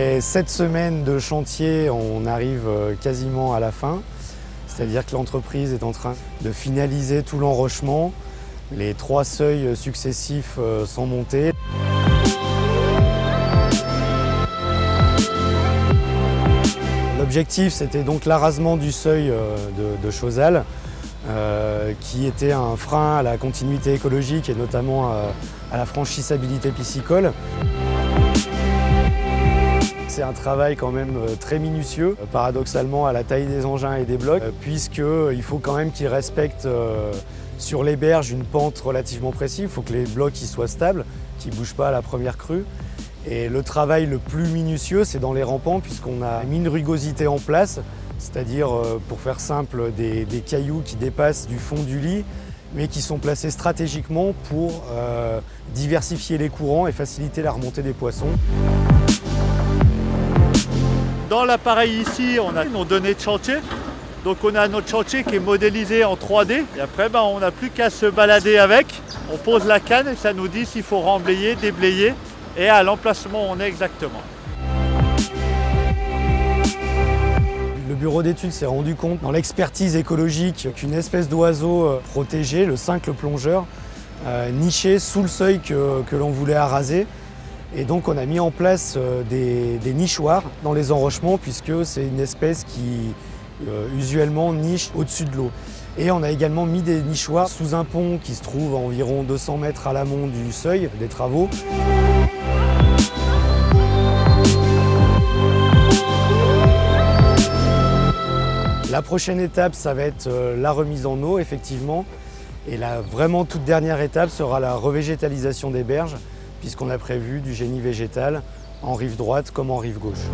Après 7 semaines de chantier, on arrive quasiment à la fin. C'est-à-dire que l'entreprise est en train de finaliser tout l'enrochement. Les 3 seuils successifs sont montés. L'objectif, c'était donc l'arasement du seuil de Chauzal, qui était un frein à la continuité écologique et notamment à la franchissabilité piscicole. C'est un travail quand même très minutieux, paradoxalement à la taille des engins et des blocs, puisqu'il faut quand même qu'ils respectent sur les berges une pente relativement précise. Il faut que les blocs soient stables, qu'ils ne bougent pas à la première crue. Et le travail le plus minutieux, c'est dans les rampants, puisqu'on a mis une rugosité en place, c'est-à-dire, pour faire simple, des cailloux qui dépassent du fond du lit, mais qui sont placés stratégiquement pour diversifier les courants et faciliter la remontée des poissons. Dans l'appareil ici, on a nos données de chantier. Donc on a notre chantier qui est modélisé en 3D. Et après, on n'a plus qu'à se balader avec. On pose la canne et ça nous dit s'il faut remblayer, déblayer et à l'emplacement où on est exactement. Le bureau d'études s'est rendu compte dans l'expertise écologique qu'une espèce d'oiseau protégé, le cincle plongeur, nichait sous le seuil que l'on voulait araser. Et donc on a mis en place des nichoirs dans les enrochements, puisque c'est une espèce qui usuellement niche au-dessus de l'eau. Et on a également mis des nichoirs sous un pont qui se trouve à environ 200 mètres à l'amont du seuil des travaux. La prochaine étape, ça va être la remise en eau, effectivement. Et la vraiment toute dernière étape sera la revégétalisation des berges, puisqu'on a prévu du génie végétal en rive droite comme en rive gauche.